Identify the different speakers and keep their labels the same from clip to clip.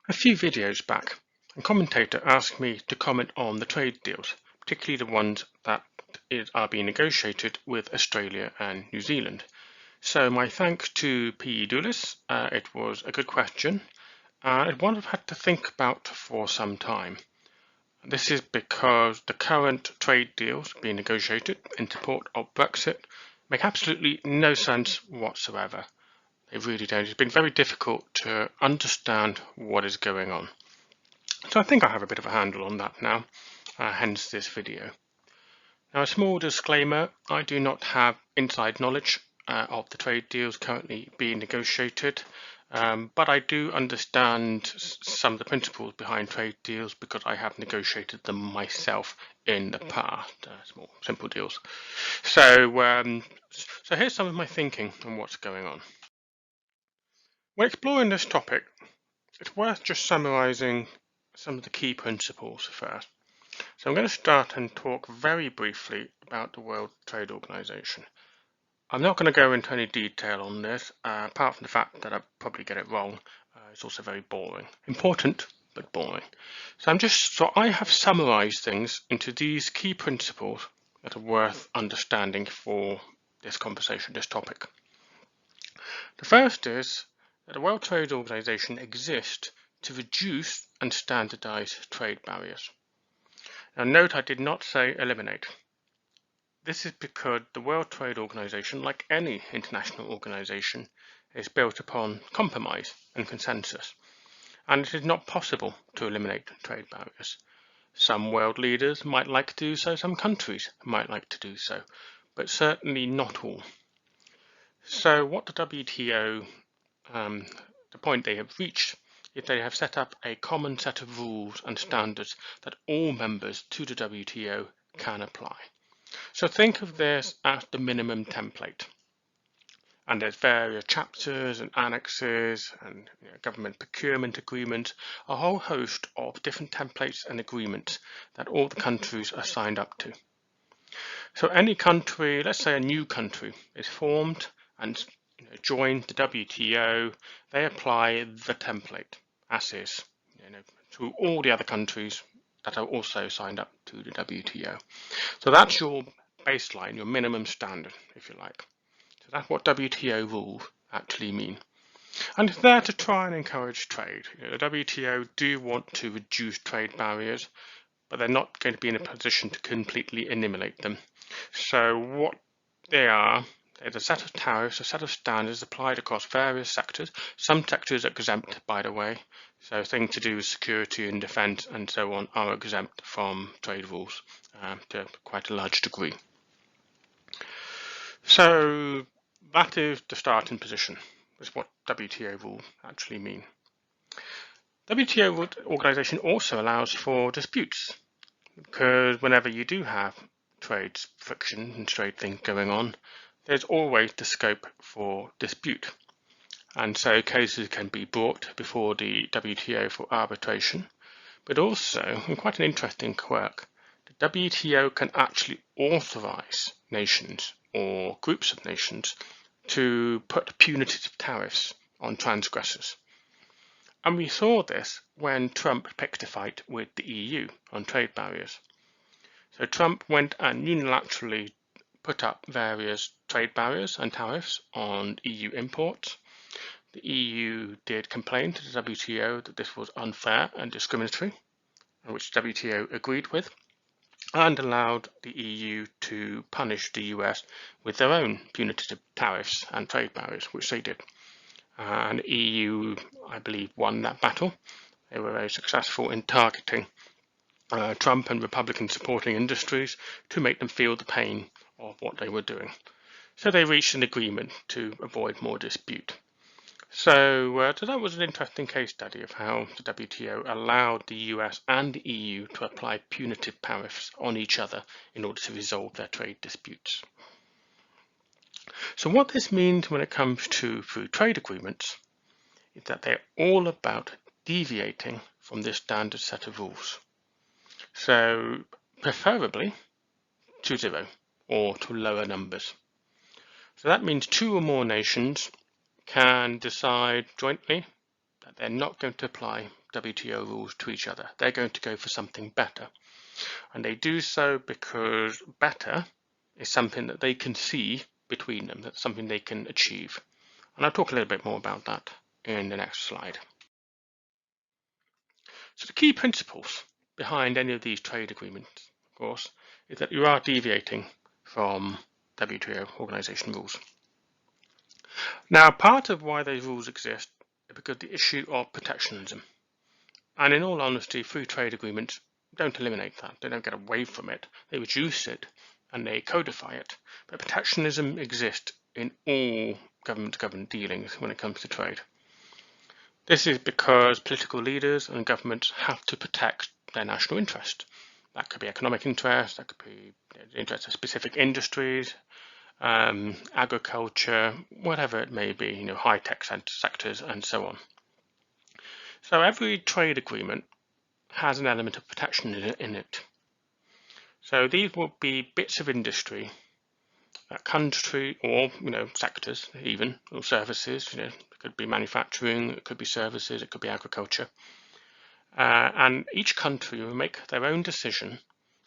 Speaker 1: A few videos back, a commentator asked me to comment on the trade deals, particularly the ones that are being negotiated with Australia and New Zealand. So my thanks to P.E. Doulis. It was a good question, and one I've had to think about for some time. This is because the current trade deals being negotiated in support of Brexit make absolutely no sense whatsoever. They really don't. It's been very difficult to understand what is going on. So I think I have a bit of a handle on that now, hence this video. Now, a small disclaimer, I do not have inside knowledge of the trade deals currently being negotiated, but I do understand some of the principles behind trade deals because I have negotiated them myself in the past, small, simple deals. So here's some of my thinking on what's going on. When exploring this topic, it's worth just summarising some of the key principles first. So I'm going to start and talk very briefly about the World Trade Organization. I'm not going to go into any detail on this, apart from the fact that I'll probably get it wrong. It's also very boring. Important, but boring. So I have summarized things into these key principles that are worth understanding for this conversation, this topic. The first is that the World Trade Organization exists to reduce and standardize trade barriers. Now note I did not say eliminate. This is because the World Trade Organization, like any international organization, is built upon compromise and consensus, and it is not possible to eliminate trade barriers. Some world leaders might like to do so, some countries might like to do so, but certainly not all. So what the WTO, the point they have reached, is they have set up a common set of rules and standards that all members to the WTO can apply. So think of this as the minimum template. And there's various chapters and annexes and government procurement agreements, a whole host of different templates and agreements that all the countries are signed up to. So any country, let's say a new country, is formed and joined the WTO, they apply the template as is to all the other countries that are also signed up to the WTO. So that's your baseline, your minimum standard, if you like. So that's what WTO rules actually mean. And it's there to try and encourage trade. The WTO do want to reduce trade barriers, but they're not going to be in a position to completely eliminate them. So what they are, there's a set of tariffs, a set of standards applied across various sectors. Some sectors are exempt, by the way. So things to do with security and defence and so on are exempt from trade rules to quite a large degree. So that is the starting position. That's what WTO rules actually mean. WTO organisation also allows for disputes, because whenever you do have trade friction and trade things going on, there's always the scope for dispute. And so cases can be brought before the WTO for arbitration, but also, and quite an interesting quirk, the WTO can actually authorize nations or groups of nations to put punitive tariffs on transgressors. And we saw this when Trump picked a fight with the EU on trade barriers. So Trump went and unilaterally put up various trade barriers and tariffs on EU imports. The EU did complain to the WTO that this was unfair and discriminatory, which WTO agreed with, and allowed the EU to punish the US with their own punitive tariffs and trade barriers, which they did. And the EU, I believe, won that battle. They were very successful in targeting Trump and Republican supporting industries to make them feel the pain of what they were doing. So they reached an agreement to avoid more dispute. So that was an interesting case study of how the WTO allowed the US and the EU to apply punitive tariffs on each other in order to resolve their trade disputes. So what this means when it comes to free trade agreements is that they're all about deviating from this standard set of rules. So preferably to zero or to lower numbers. So that means two or more nations can decide jointly that they're not going to apply WTO rules to each other. They're going to go for something better. And they do so because better is something that they can see between them, that's something they can achieve. And I'll talk a little bit more about that in the next slide. So the key principles behind any of these trade agreements, of course, is that you are deviating from WTO organization rules. Now, part of why those rules exist is because the issue of protectionism. And in all honesty, free trade agreements don't eliminate that. They don't get away from it. They reduce it and they codify it. But protectionism exists in all government-to-government dealings when it comes to trade. This is because political leaders and governments have to protect their national interest. That could be economic interest, that could be the interest of specific industries, agriculture, whatever it may be, high-tech sectors and so on. So every trade agreement has an element of protection in it. So these will be bits of industry, country, or sectors even, or services. It could be manufacturing, it could be services, it could be agriculture. And each country will make their own decision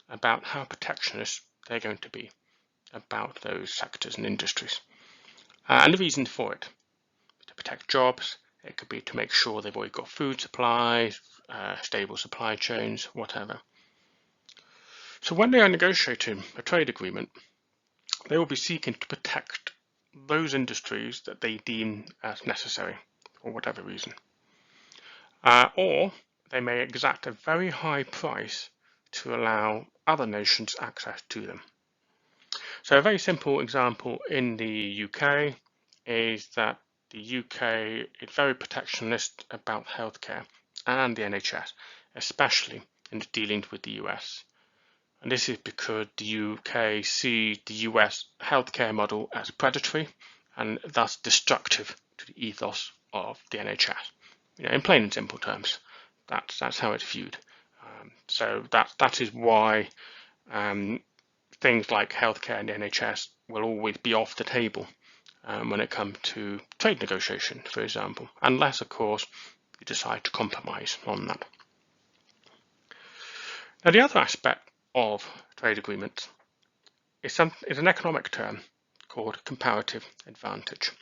Speaker 1: about how protectionist they're going to be about those sectors and industries. And the reason for it, to protect jobs, it could be to make sure they've always got food supplies, stable supply chains, whatever. So when they are negotiating a trade agreement, they will be seeking to protect those industries that they deem as necessary for whatever reason. Or they may exact a very high price to allow other nations access to them. So a very simple example in the UK is that the UK is very protectionist about healthcare and the NHS, especially in the dealings with the US. And this is because the UK sees the US healthcare model as predatory and thus destructive to the ethos of the NHS. In plain and simple terms, that's how it's viewed. So that is why things like healthcare and the NHS will always be off the table when it comes to trade negotiation, for example, unless, of course, you decide to compromise on that. Now, the other aspect of trade agreements is an economic term called comparative advantage.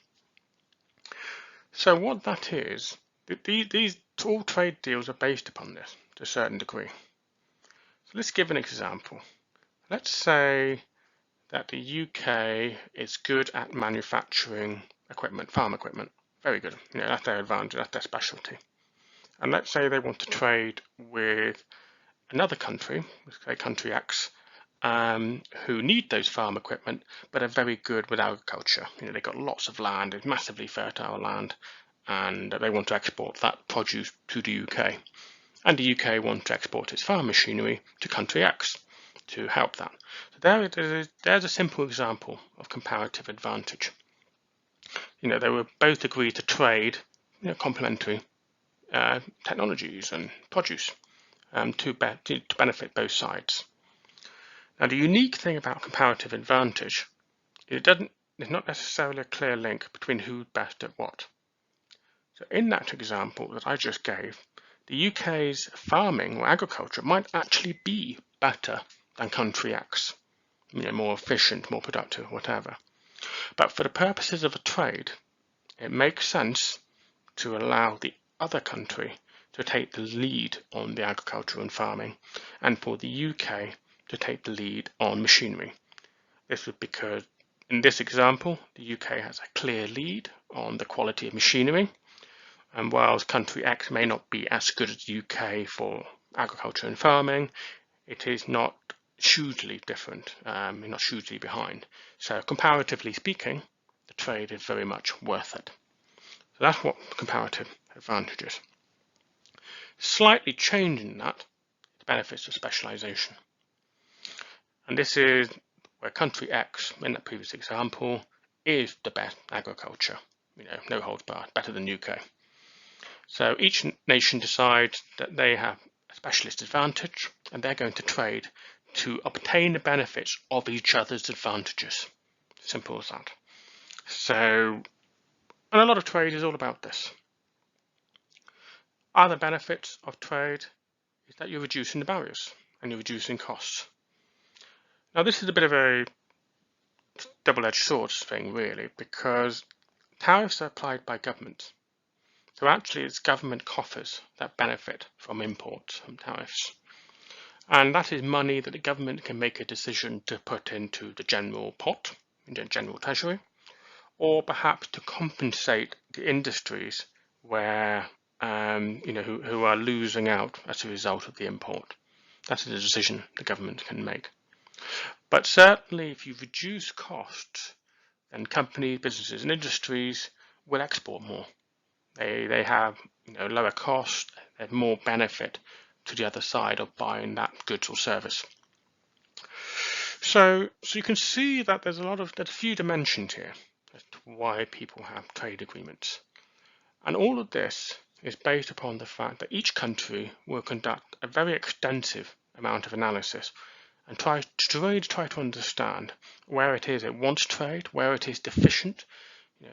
Speaker 1: So what that is, these all trade deals are based upon this to a certain degree. So let's give an example. Let's say that the UK is good at manufacturing equipment, farm equipment, very good. That's their advantage, that's their specialty. And let's say they want to trade with another country, say country X, who need those farm equipment but are very good with agriculture. They've got lots of land, it's massively fertile land, and they want to export that produce to the UK. And the UK wants to export its farm machinery to country X to help that. So there's a simple example of comparative advantage. They will both agree to trade complementary technologies and produce to benefit both sides. Now, the unique thing about comparative advantage is there's not necessarily a clear link between who's best at what. So in that example that I just gave, the UK's farming or agriculture might actually be better than country X, more efficient, more productive, whatever. But for the purposes of a trade, it makes sense to allow the other country to take the lead on the agriculture and farming, and for the UK to take the lead on machinery. This is because in this example, the UK has a clear lead on the quality of machinery, and whilst country X may not be as good as the UK for agriculture and farming, it is not hugely different, not hugely behind. So comparatively speaking, the trade is very much worth it. So that's what comparative advantage is. Slightly changing that, the benefits of specialization. And this is where country X, in that previous example, is the best agriculture. No holds barred, better than UK. So each nation decides that they have a specialist advantage and they're going to trade to obtain the benefits of each other's advantages. Simple as that. So, and a lot of trade is all about this. Other benefits of trade is that you're reducing the barriers and you're reducing costs. Now this is a bit of a double-edged sword thing really, because tariffs are applied by government. So actually it's government coffers that benefit from imports from tariffs. And that is money that the government can make a decision to put into the general pot, in the general treasury, or perhaps to compensate the industries where who are losing out as a result of the import. That is a decision the government can make. But certainly if you reduce costs, then companies, businesses and industries will export more. They have lower cost, they have more benefit to the other side of buying that goods or service. So you can see that there's a few dimensions here as to why people have trade agreements. And all of this is based upon the fact that each country will conduct a very extensive amount of analysis and try to understand where it is it wants trade, where it is deficient,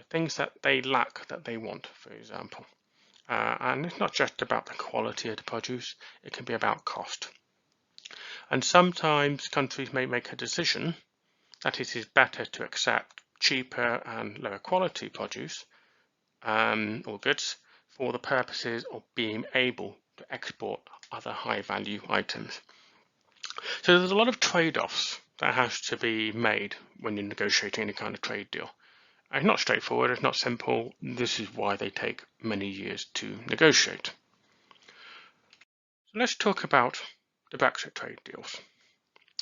Speaker 1: things that they lack that they want, for example. And it's not just about the quality of the produce, it can be about cost. And sometimes countries may make a decision that it is better to accept cheaper and lower quality produce or goods for the purposes of being able to export other high value items. So there's a lot of trade-offs that has to be made when you're negotiating any kind of trade deal. It's not straightforward, it's not simple. This is why they take many years to negotiate. So let's talk about the Brexit trade deals.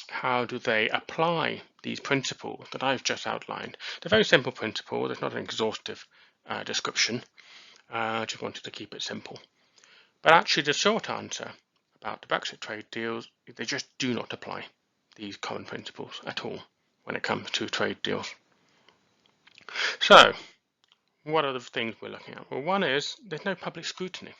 Speaker 1: How do they apply these principles that I've just outlined? They're very simple principles. There's not an exhaustive description. I just wanted to keep it simple. But actually the short answer about the Brexit trade deals is they just do not apply these common principles at all when it comes to trade deals. So what are the things we're looking at? Well, one is there's no public scrutiny.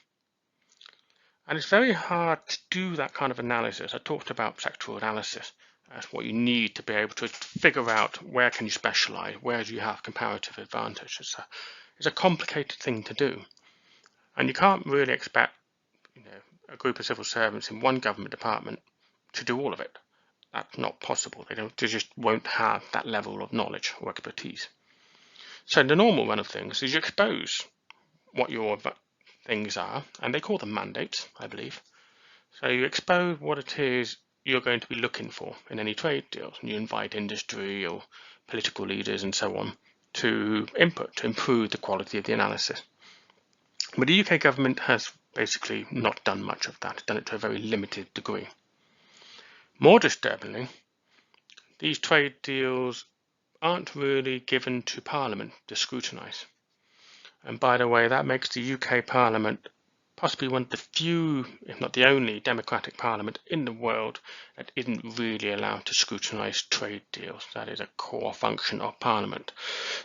Speaker 1: And it's very hard to do that kind of analysis. I talked about sectoral analysis as what you need to be able to figure out where can you specialize, where do you have comparative advantage. It's a complicated thing to do. And you can't really expect a group of civil servants in one government department to do all of it. That's not possible. They just won't have that level of knowledge or expertise. So the normal run of things is you expose what your things are, and they call them mandates, I believe. So you expose what it is you're going to be looking for in any trade deals, and you invite industry or political leaders and so on to input to improve the quality of the analysis. But the UK government has basically not done much of that, done it to a very limited degree. More disturbingly, these trade deals aren't really given to Parliament to scrutinise. And by the way, that makes the UK Parliament possibly one of the few, if not the only, democratic parliament in the world that isn't really allowed to scrutinise trade deals. That is a core function of Parliament.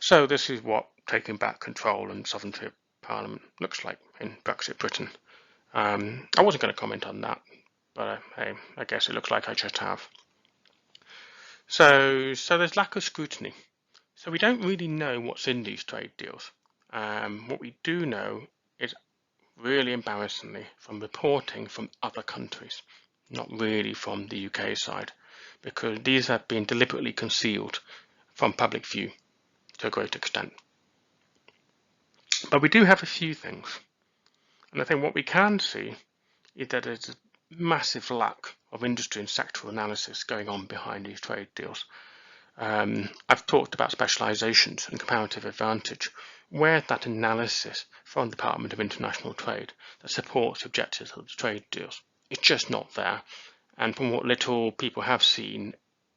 Speaker 1: So this is what taking back control and sovereignty of Parliament looks like in Brexit Britain. I wasn't going to comment on that, but hey, I guess it looks like I just have. So there's lack of scrutiny. So we don't really know what's in these trade deals. What we do know is really embarrassingly from reporting from other countries, not really from the UK side, because these have been deliberately concealed from public view to a great extent. But we do have a few things, and I think what we can see is that there's a massive lack of industry and sectoral analysis going on behind these trade deals. I've talked about specialisations and comparative advantage. Where's that analysis from the Department of International Trade that supports the objectives of the trade deals? It's just not there. And from what little people have seen,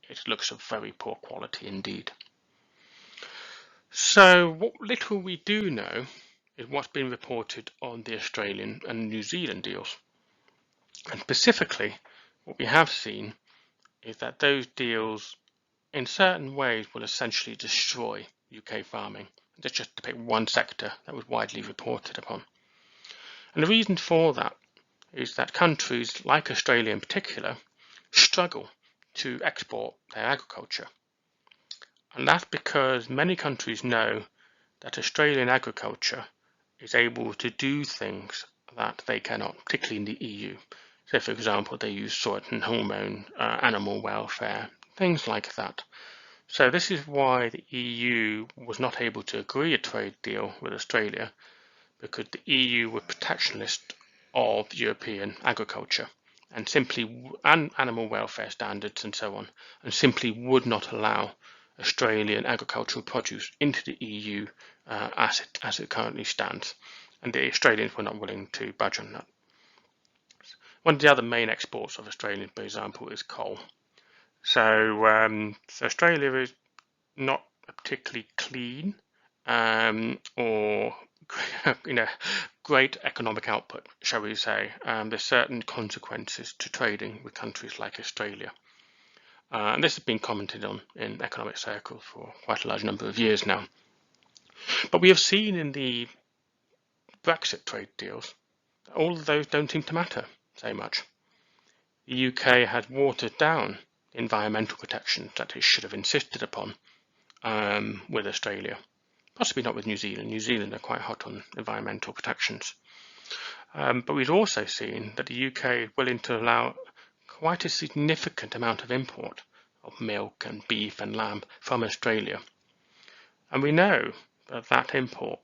Speaker 1: it looks of very poor quality indeed. So what little we do know is what's been reported on the Australian and New Zealand deals. And specifically, what we have seen is that those deals in certain ways will essentially destroy UK farming. That's just to pick one sector that was widely reported upon. And the reason for that is that countries like Australia in particular struggle to export their agriculture. And that's because many countries know that Australian agriculture is able to do things that they cannot, particularly in the EU. So, for example, they use certain hormone, animal welfare, things like that. So this is why the EU was not able to agree a trade deal with Australia, because the EU were protectionist of European agriculture and animal welfare standards and so on, and simply would not allow Australian agricultural produce into the EU as it currently stands. And the Australians were not willing to budge on that. One of the other main exports of Australia, for example, is coal. So Australia is not a particularly clean or great economic output, shall we say. There's certain consequences to trading with countries like Australia. And this has been commented on in economic circles for quite a large number of years now. But we have seen in the Brexit trade deals that all of those don't seem to matter so much. The UK has watered down the environmental protections that it should have insisted upon with Australia. Possibly not with New Zealand. New Zealand are quite hot on environmental protections. But we've also seen that the UK is willing to allow quite a significant amount of import of milk and beef and lamb from Australia. And we know that that import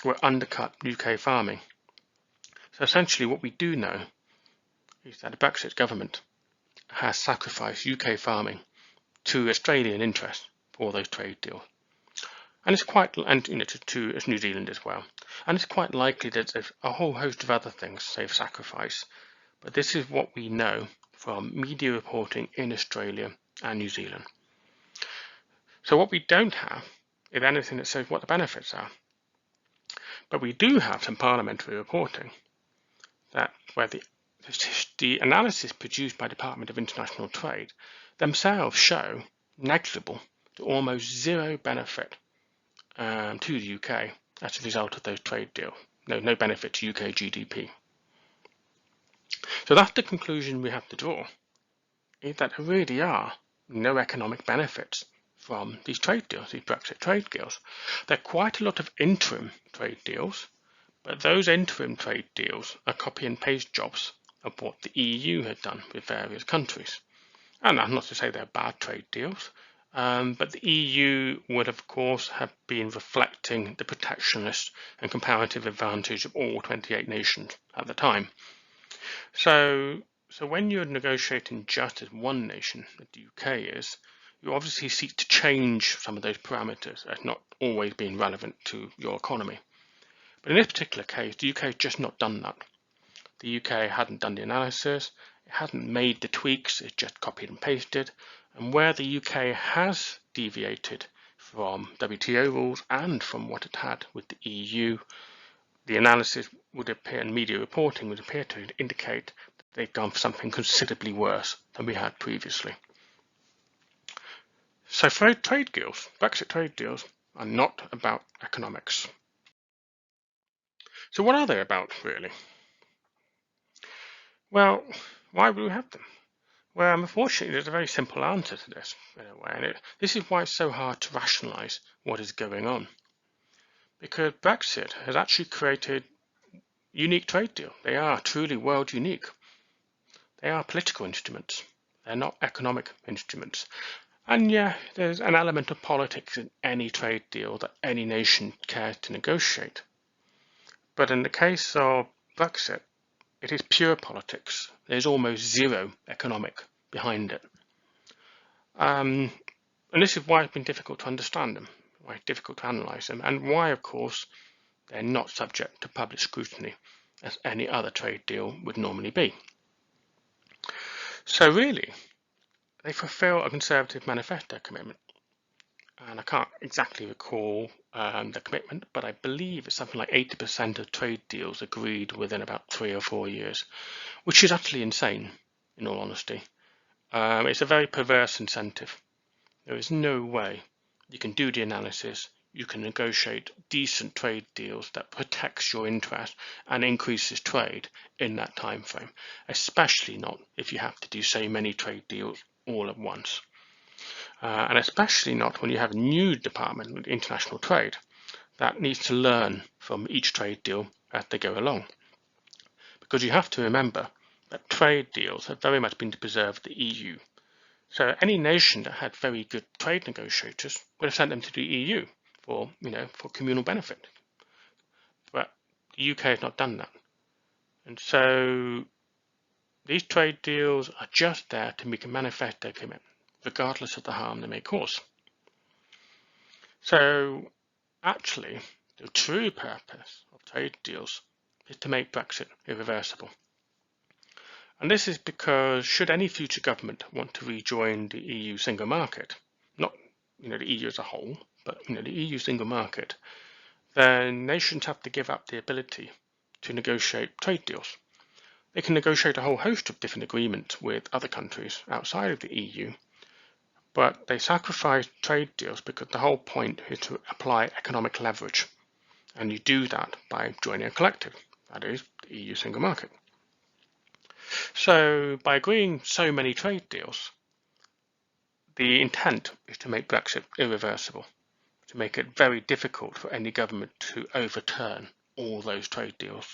Speaker 1: will undercut UK farming. So essentially what we do know is that the Brexit government has sacrificed UK farming to Australian interests for those trade deals. And it's quite, and to New Zealand as well. And it's quite likely that there's a whole host of other things they've sacrificed. But this is what we know from media reporting in Australia and New Zealand. So what we don't have is anything that says what the benefits are. But we do have some parliamentary reporting that where the analysis produced by the Department of International Trade themselves show negligible to almost zero benefit to the UK as a result of those trade deals. No benefit to UK GDP. So that's the conclusion we have to draw, is that there really are no economic benefits from these trade deals, these Brexit trade deals. There are quite a lot of interim trade deals, but those interim trade deals are copy and paste jobs of what the EU had done with various countries. And that's not to say they're bad trade deals, but the EU would, of course, have been reflecting the protectionist and comparative advantage of all 28 nations at the time. So when you're negotiating just as one nation, as the UK is, you obviously seek to change some of those parameters as not always being relevant to your economy. But in this particular case, the UK has just not done that. The UK hadn't done the analysis, it hadn't made the tweaks, it just copied and pasted. And where the UK has deviated from WTO rules and from what it had with the EU, the analysis would appear, and media reporting would appear to indicate that they've gone for something considerably worse than we had previously. So trade deals, Brexit trade deals, are not about economics. So what are they about, really? Well, why would we have them? Well, unfortunately, there's a very simple answer to this, in a way, and this is why it's so hard to rationalise what is going on. Because Brexit has actually created unique trade deals. They are truly world unique. They are political instruments. They're not economic instruments. And yeah, there's an element of politics in any trade deal that any nation cares to negotiate. But in the case of Brexit, it is pure politics. There's almost zero economic behind it. And this is why it's been difficult to understand them, why it's difficult to analyse them, and why, of course, they're not subject to public scrutiny as any other trade deal would normally be. So really, they fulfil a Conservative manifesto commitment. And I can't exactly recall the commitment, but I believe it's something like 80% of trade deals agreed within about 3 or 4 years, which is utterly insane, in all honesty. It's a very perverse incentive. There is no way you can do the analysis, you can negotiate decent trade deals that protects your interest and increases trade in that time frame, especially not if you have to do so many trade deals all at once. And especially not when you have a new department with international trade that needs to learn from each trade deal as they go along. because you have to remember that trade deals have very much been to preserve the EU. So any nation that had very good trade negotiators would have sent them to the EU for, for communal benefit. But the UK has not done that. And so these trade deals are just there to make a manifesto commitment, regardless of the harm they may cause. So actually, the true purpose of trade deals is to make Brexit irreversible. And this is because should any future government want to rejoin the EU single market, not the EU as a whole, but the EU single market, then nations have to give up the ability to negotiate trade deals. They can negotiate a whole host of different agreements with other countries outside of the EU, but they sacrifice trade deals because the whole point is to apply economic leverage. And you do that by joining a collective, that is, the EU single market. So by agreeing so many trade deals, the intent is to make Brexit irreversible, to make it very difficult for any government to overturn all those trade deals.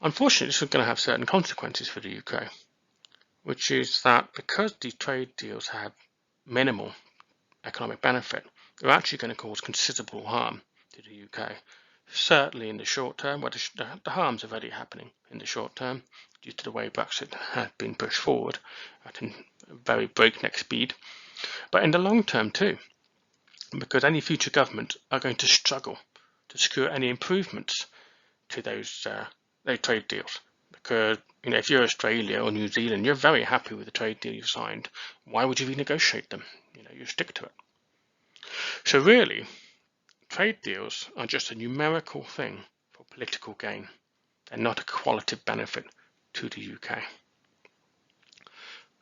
Speaker 1: Unfortunately, this is going to have certain consequences for the UK, which is that because the trade deals have minimal economic benefit, they're actually going to cause considerable harm to the UK. Certainly in the short term, where the harm's already happening in the short term due to the way Brexit has been pushed forward at a very breakneck speed, but in the long term too, because any future government are going to struggle to secure any improvements to those trade deals. Because if you're Australia or New Zealand, you're very happy with the trade deal you've signed. Why would you renegotiate them? You stick to it. So really, trade deals are just a numerical thing for political gain. They're not a qualitative benefit to the UK.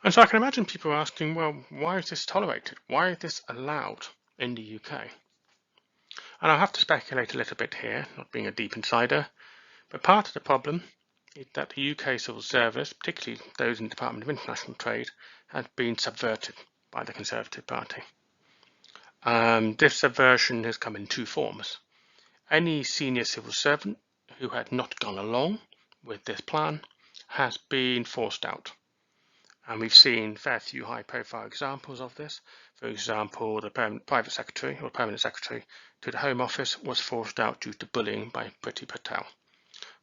Speaker 1: And so I can imagine people asking, well, why is this tolerated? Why is this allowed in the UK? And I'll have to speculate a little bit here, not being a deep insider, but part of the problem is that the UK civil service, particularly those in the Department of International Trade, has been subverted by the Conservative Party. This subversion has come in two forms. Any senior civil servant who had not gone along with this plan has been forced out. And we've seen fair few high-profile examples of this. For example, the private secretary or permanent secretary to the Home Office was forced out due to bullying by Priti Patel.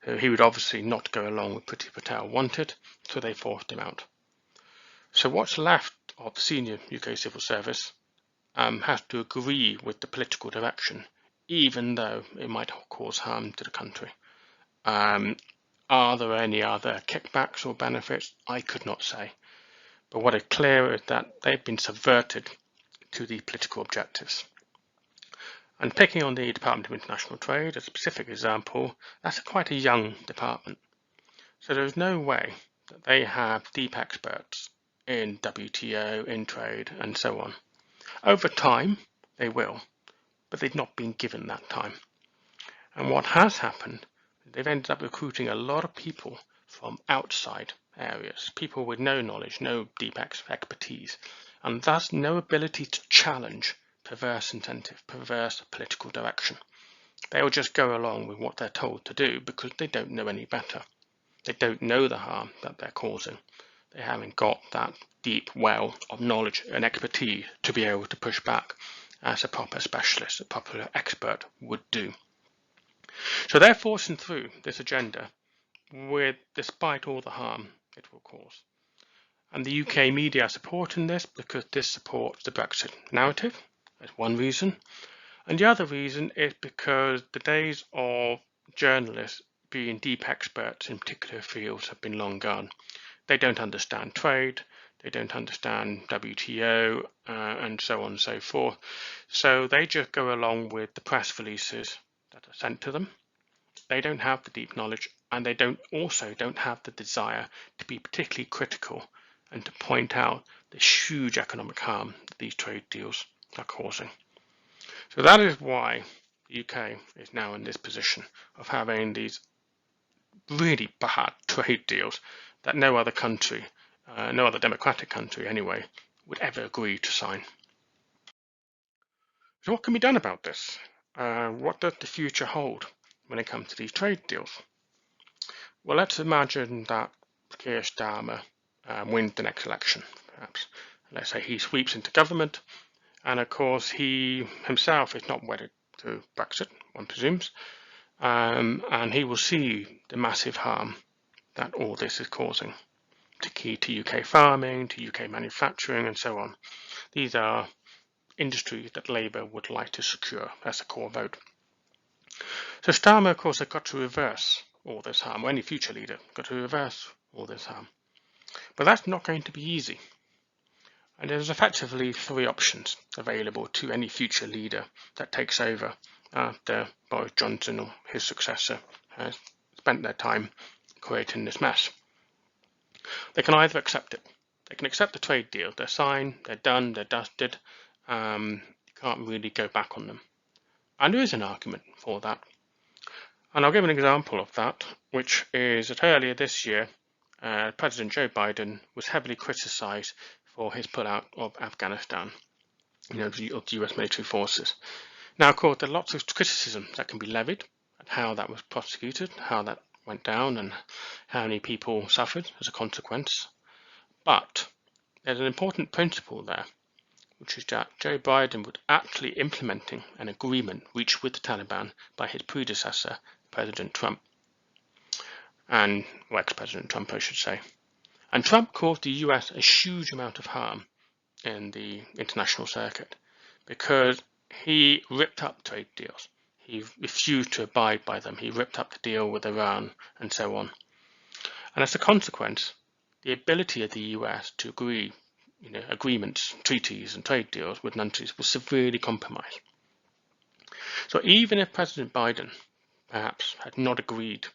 Speaker 1: So he would obviously not go along with Priti Patel wanted, so they forced him out. So what's left of the senior UK civil service has to agree with the political direction, even though it might cause harm to the country. Are there any other kickbacks or benefits? I could not say. But what is clear is that they've been subverted to the political objectives. And picking on the Department of International Trade, a specific example, that's quite a young department. So there's no way that they have deep experts in WTO, in trade, and so on. Over time, they will, but they've not been given that time. And what has happened, they've ended up recruiting a lot of people from outside areas, people with no knowledge, no deep expertise, and thus no ability to challenge perverse incentive, perverse political direction. They will just go along with what they're told to do because they don't know any better. They don't know the harm that they're causing. They haven't got that deep well of knowledge and expertise to be able to push back as a proper specialist, a proper expert would do. So they're forcing through this agenda despite all the harm it will cause. And the UK media are supporting this because this supports the Brexit narrative. That's one reason. And the other reason is because the days of journalists being deep experts in particular fields have been long gone. They don't understand trade, they don't understand WTO, and so on and so forth. So they just go along with the press releases that are sent to them. They don't have the deep knowledge, and they don't have the desire to be particularly critical and to point out the huge economic harm that these trade deals are causing. So that is why the UK is now in this position of having these really bad trade deals that no other country, no other democratic country anyway, would ever agree to sign. So what can be done about this? What does the future hold when it comes to these trade deals? Well, let's imagine that Keir Starmer wins the next election, perhaps. Let's say he sweeps into government, and of course he himself is not wedded to Brexit, one presumes, and he will see the massive harm that all this is causing, particularly to UK farming, to UK manufacturing, and so on. These are industries that Labour would like to secure as a core vote. So Starmer, of course, has got to reverse all this harm, or any future leader got to reverse all this harm. But that's not going to be easy. And there's effectively three options available to any future leader that takes over after Boris Johnson or his successor has spent their time creating this mess. They can either accept it. They can accept the trade deal. They're signed, they're done, they're dusted. You can't really go back on them. And there is an argument for that. And I'll give an example of that, which is that earlier this year, President Joe Biden was heavily criticised for his pullout of Afghanistan, of the US military forces. Now, of course, there are lots of criticism that can be levied at how that was prosecuted, how that went down, and how many people suffered as a consequence. But there's an important principle there, which is that Joe Biden was actually implementing an agreement reached with the Taliban by his predecessor, President Trump, and ex-President Trump, I should say. And Trump caused the US a huge amount of harm in the international circuit because he ripped up trade deals. He refused to abide by them. He ripped up the deal with Iran and so on. And as a consequence, the ability of the US to agree agreements, treaties and trade deals with countries was severely compromised. So even if President Biden perhaps had not agreed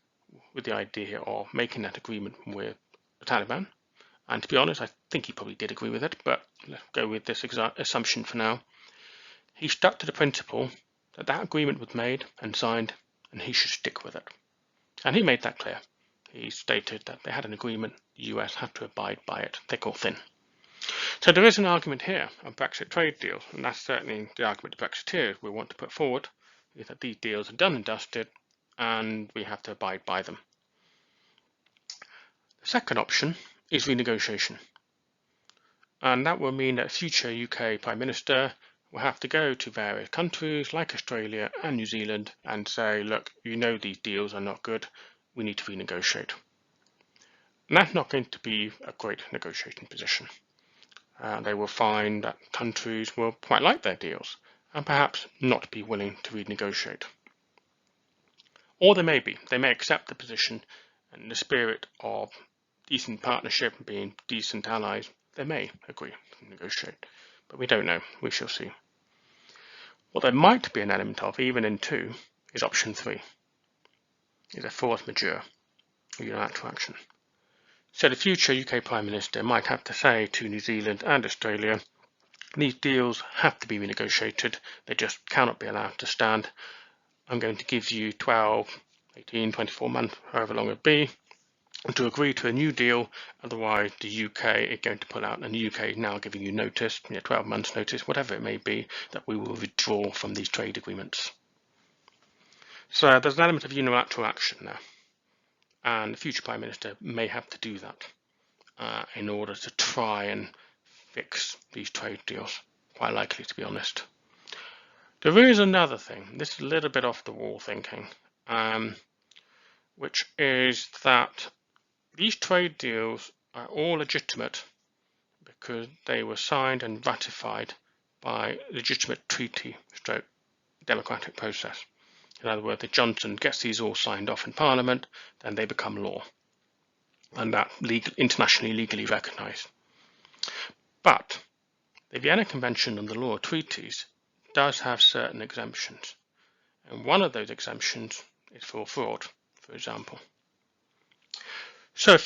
Speaker 1: with the idea of making that agreement with the Taliban, and to be honest, I think he probably did agree with it, but let's go with this assumption for now. He stuck to the principle that that agreement was made and signed, and he should stick with it. And he made that clear. He stated that they had an agreement, the US had to abide by it, thick or thin. So there is an argument here on Brexit trade deals, and that's certainly the argument the Brexiteers will want to put forward, is that these deals are done and dusted, and we have to abide by them. The second option is renegotiation, and that will mean that a future UK Prime Minister will have to go to various countries like Australia and New Zealand and say, look, these deals are not good, we need to renegotiate. And that's not going to be a great negotiating position. They will find that countries will quite like their deals and perhaps not be willing to renegotiate. Or they may accept the position and the spirit of decent partnership and being decent allies, they may agree to negotiate. But we don't know, we shall see. What there might be an element of, even in 2, is option 3, is a force majeure, or unilateral action. So the future UK Prime Minister might have to say to New Zealand and Australia, these deals have to be renegotiated, they just cannot be allowed to stand. I'm going to give you 12, 18, 24 months, however long it be, to agree to a new deal, otherwise the UK is going to pull out, and the UK is now giving you notice, 12 months notice, whatever it may be, that we will withdraw from these trade agreements. So there's an element of unilateral action there. And the future Prime Minister may have to do that in order to try and fix these trade deals, quite likely to be honest. There is another thing, this is a little bit off the wall thinking, which is that these trade deals are all legitimate because they were signed and ratified by legitimate treaty stroke democratic process. In other words, if Johnson gets these all signed off in Parliament, then they become law, and that internationally legally recognised. But the Vienna Convention on the Law of Treaties does have certain exemptions, and one of those exemptions is for fraud, for example. So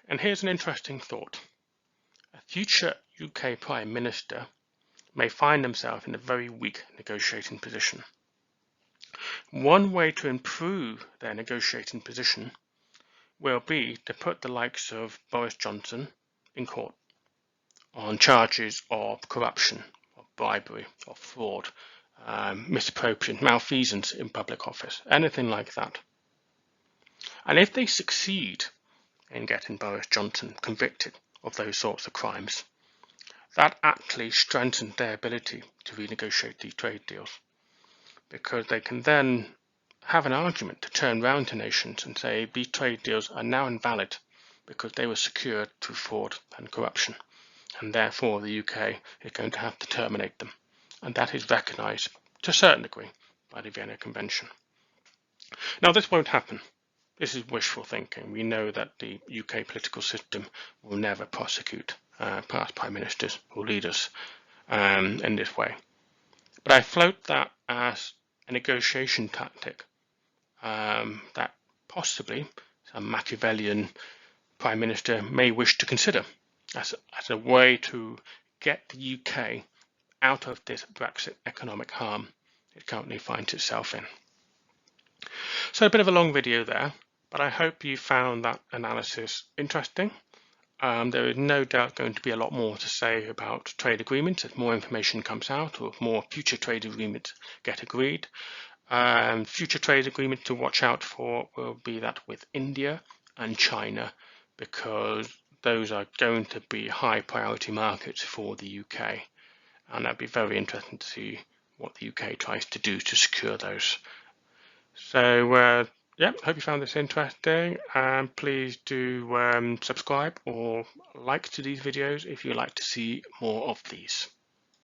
Speaker 1: and here's an interesting thought, a future UK Prime Minister may find themselves in a very weak negotiating position. One way to improve their negotiating position will be to put the likes of Boris Johnson in court on charges of corruption, of bribery, of fraud, misappropriation, malfeasance in public office, anything like that. And if they succeed in getting Boris Johnson convicted of those sorts of crimes, that actually strengthens their ability to renegotiate these trade deals, because they can then have an argument to turn round to nations and say these trade deals are now invalid because they were secured through fraud and corruption, and therefore the UK is going to have to terminate them. And that is recognised to a certain degree by the Vienna Convention. Now, this won't happen. This is wishful thinking. We know that the UK political system will never prosecute past prime ministers or leaders in this way. But I float that as a negotiation tactic that possibly some Machiavellian prime minister may wish to consider as a way to get the UK out of this Brexit economic harm it currently finds itself in. So a bit of a long video there, but I hope you found that analysis interesting. There is no doubt going to be a lot more to say about trade agreements as more information comes out or more future trade agreements get agreed. Future trade agreements to watch out for will be that with India and China, because those are going to be high priority markets for the UK, and that'd be very interesting to see what the UK tries to do to secure those. So yeah, hope you found this interesting, and please do subscribe or like to these videos if you'd like to see more of these.